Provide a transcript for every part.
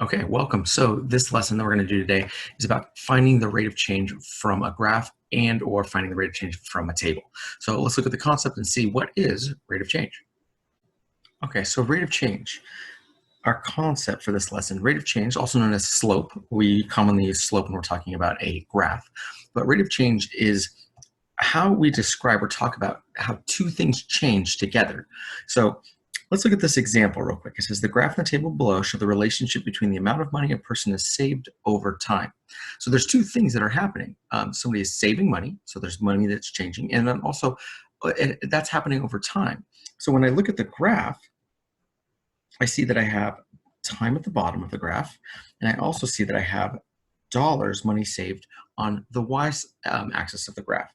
Okay, welcome. So this lesson that we're going to do today is about finding the rate of change from a graph and or finding the rate of change from a table. So let's look at the concept and see what is rate of change. Okay, so rate of change. Our concept for this lesson, rate of change, also known as slope. We commonly use slope when we're talking about a graph, but rate of change is how we describe or talk about how two things change together. So let's look at this example real quick. It says the graph in the table below show the relationship between the amount of money a person has saved over time. So there's two things that are happening. Somebody is saving money, so there's money that's changing, and then also that's happening over time. So when I look at the graph, I see that I have time at the bottom of the graph, and I also see that I have dollars, money saved, on the y-axis of the graph.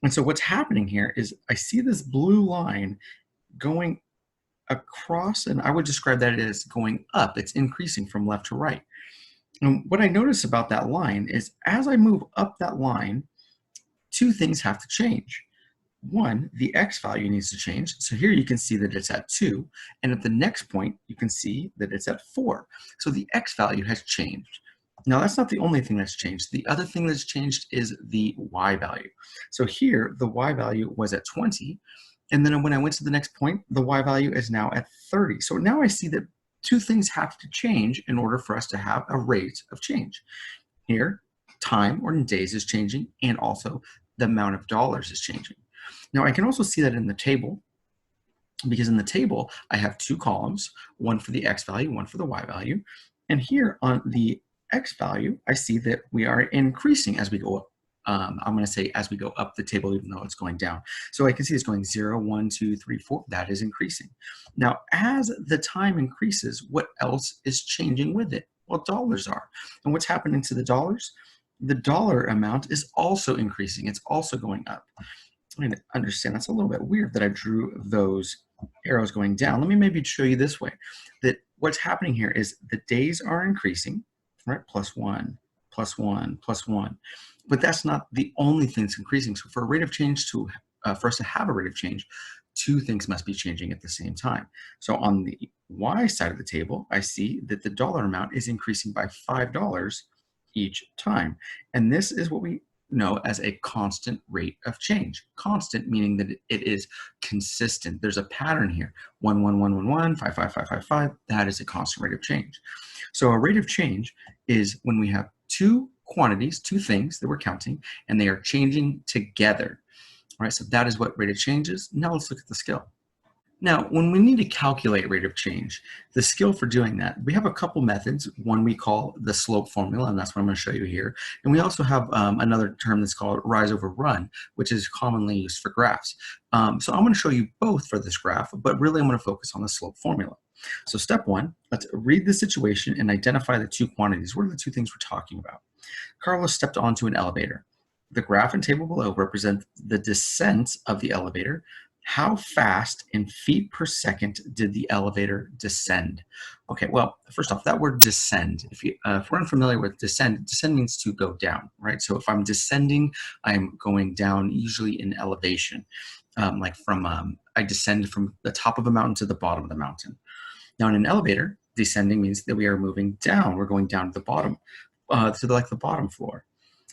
And so what's happening here is I see this blue line going across, and I would describe that as going up. It's increasing from left to right. And what I notice about that line is as I move up that line, two things have to change. One, the x value needs to change. So here you can see that it's at 2, and at the next point, you can see that it's at 4. So the x value has changed. Now, that's not the only thing that's changed. The other thing that's changed is the y value. So here, the y value was at 20, and then when I went to the next point, the y value is now at 30. So now I see that two things have to change in order for us to have a rate of change. Here, time or in days is changing, and also the amount of dollars is changing. Now, I can also see that in the table, because in the table, I have two columns, one for the x value, one for the y value. And here on the x value, I see that we are increasing as we go up. I'm going to say as we go up the table, even though it's going down. So I can see it's going 0, 1, 2, 3, 4. That is increasing. Now, as the time increases, what else is changing with it? Well, dollars are. And what's happening to the dollars? The dollar amount is also increasing. It's also going up. I mean, understand that's a little bit weird that I drew those arrows going down. Let me maybe show you this way, that what's happening here is the days are increasing, right? Plus 1, plus 1, plus 1. But that's not the only thing that's increasing. So for a rate of change for us to have a rate of change, two things must be changing at the same time. So on the y side of the table, I see that the dollar amount is increasing by $5 each time. And this is what we know as a constant rate of change. Constant meaning that it is consistent. There's a pattern here. 1, 1, 1, 1, 1, 5, 5, 5, 5, 5. That is a constant rate of change. So a rate of change is when we have two quantities, two things that we're counting, and they are changing together. All right, so that is what rate of change is. Now let's look at the skill. Now, when we need to calculate rate of change, the skill for doing that, we have a couple methods. One we call the slope formula, and that's what I'm going to show you here. And we also have another term that's called rise over run, which is commonly used for graphs. So I'm going to show you both for this graph, but really I'm going to focus on the slope formula. So step one, let's read the situation and identify the two quantities. What are the two things we're talking about? Carlos stepped onto an elevator. The graph and table below represent the descent of the elevator. How fast in feet per second did the elevator descend? Okay, well, first off, that word descend, if we're unfamiliar with descend means to go down, right? So if I'm descending, I'm going down usually in elevation, like I descend from the top of a mountain to the bottom of the mountain. Now in an elevator, descending means that we are moving down. We're going down to the bottom, the bottom floor.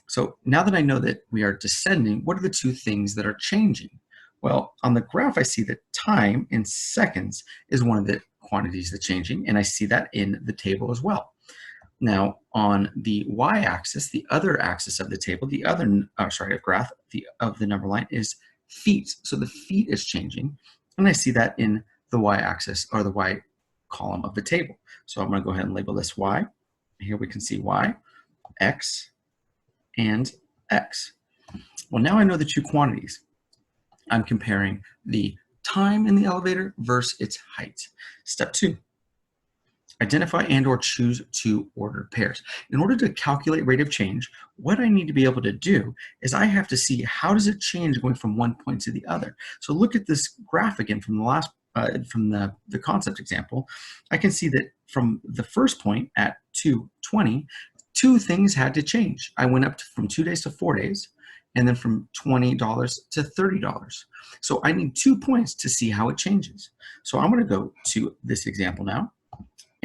So now that I know that we are descending, what are the two things that are changing? Well, on the graph, I see that time in seconds is one of the quantities that's changing, and I see that in the table as well. Now, on the y-axis, the other axis of the table, graph of the number line is feet. So the feet is changing, and I see that in the y-axis or the y column of the table. So I'm going to go ahead and label this y. Here we can see y, x, and x. Well, now I know the two quantities. I'm comparing the time in the elevator versus its height. Step two, identify and or choose two ordered pairs. In order to calculate rate of change, what I need to be able to do is I have to see how does it change going from one point to the other. So look at this graph again from the last from the concept example. I can see that from the first point at 2:20, two things had to change. I went up from 2 days to 4 days, and then from $20 to $30. So I need 2 points to see how it changes. So I'm going to go to this example now,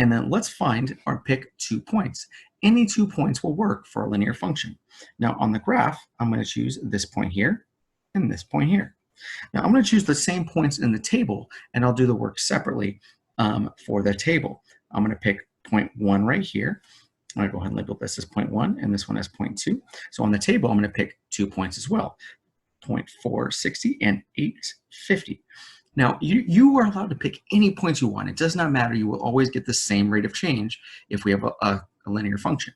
And then let's find or pick 2 points. Any 2 points will work for a linear function. Now on the graph, I'm going to choose this point here and this point here. Now I'm going to choose the same points in the table, and I'll do the work separately for the table. I'm going to pick point 1 right here. I'm going to go ahead and label this as point 1 and this one as point 2. So on the table, I'm going to pick 2 points as well, 0.460 and 850. Now, you are allowed to pick any points you want. It does not matter. You will always get the same rate of change if we have a linear function.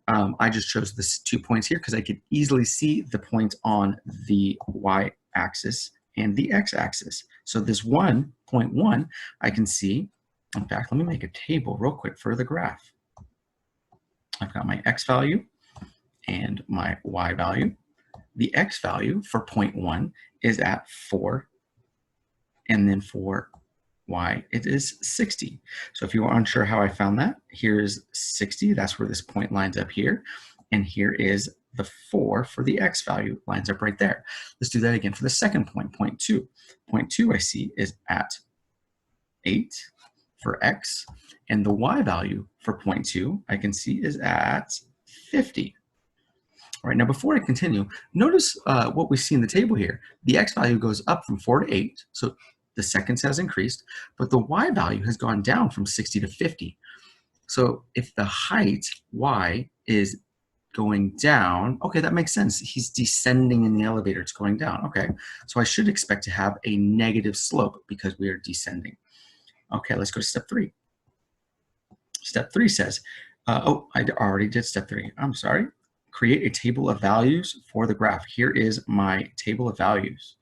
I just chose this 2 points here because I could easily see the points on the y-axis and the x-axis. So this 1.1, I can see. In fact, let me make a table real quick for the graph. I've got my x value and my y value. The x value for 0.1 is at 4. And then for y, it is 60. So if you are unsure how I found that, here's 60. That's where this point lines up here. And here is the 4 for the x value, lines up right there. Let's do that again for the second point, point 2. Point 2 I see is at 8 for x. And the y value for point 2 I can see is at 50. All right, now before I continue, notice what we see in the table here. The x value goes up from 4 to 8. So the seconds has increased, but the y value has gone down from 60 to 50. So if the height y is going down, okay, that makes sense. He's descending in the elevator, it's going down. Okay, so I should expect to have a negative slope because we are descending. Okay, let's go to step 3. Step 3 says, oh, I already did step 3. I'm sorry. Create a table of values for the graph. Here is my table of values.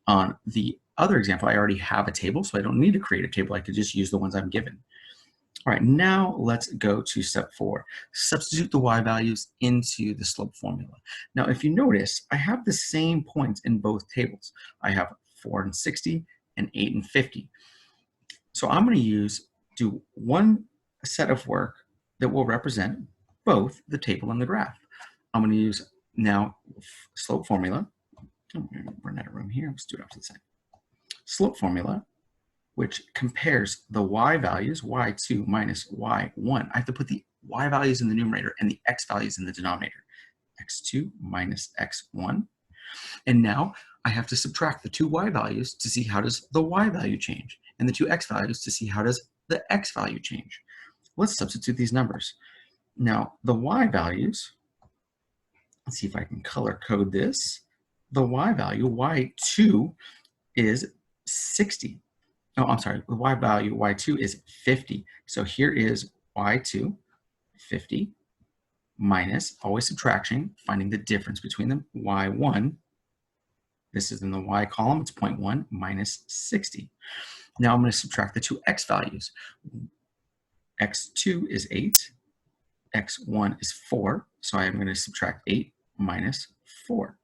On the other example, I already have a table, so I don't need to create a table. I could just use the ones I'm given. All right, now let's go to step 4. Substitute the y values into the slope formula. Now, if you notice, I have the same points in both tables. I have 4 and 60 and 8 and 50. So I'm going to do one set of work that will represent both the table and the graph. I'm going to use now slope formula. Oh, we're running out of room here. Let's do it off to the side. Slope formula, which compares the y values, y2 minus y1. I have to put the y values in the numerator and the x values in the denominator. x2 minus x1. And now I have to subtract the 2 y values to see how does the y value change, and the 2 x values to see how does the x value change. Let's substitute these numbers. Now, the y values, let's see if I can color code this. The y value, y2, is 60. Oh, I'm sorry, the y value, y2, is 50. So here is y2, 50, minus, always subtraction, finding the difference between them, y1. This is in the y column, it's 0.1 minus 60. Now I'm going to subtract the 2 x values. x2 is 8, x1 is 4, so I'm going to subtract 8 minus 4.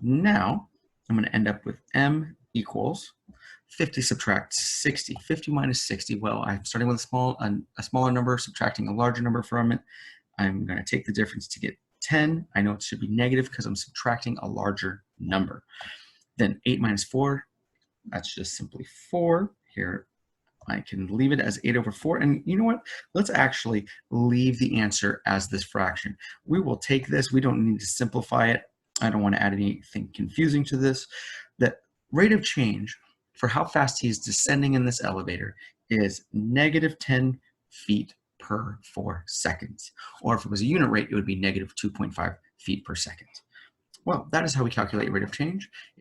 Now I'm going to end up with m equals 50 subtract 60. 50 minus 60, well, I'm starting with a smaller number, subtracting a larger number from it. I'm going to take the difference to get 10. I know it should be negative because I'm subtracting a larger number. Then 8 minus 4, that's just simply 4. Here, I can leave it as 8 over 4. And you know what? Let's actually leave the answer as this fraction. We will take this. We don't need to simplify it. I don't want to add anything confusing to this. The rate of change for how fast he is descending in this elevator is negative 10 feet per 4 seconds. Or if it was a unit rate, it would be negative 2.5 feet per second. Well, that is how we calculate rate of change.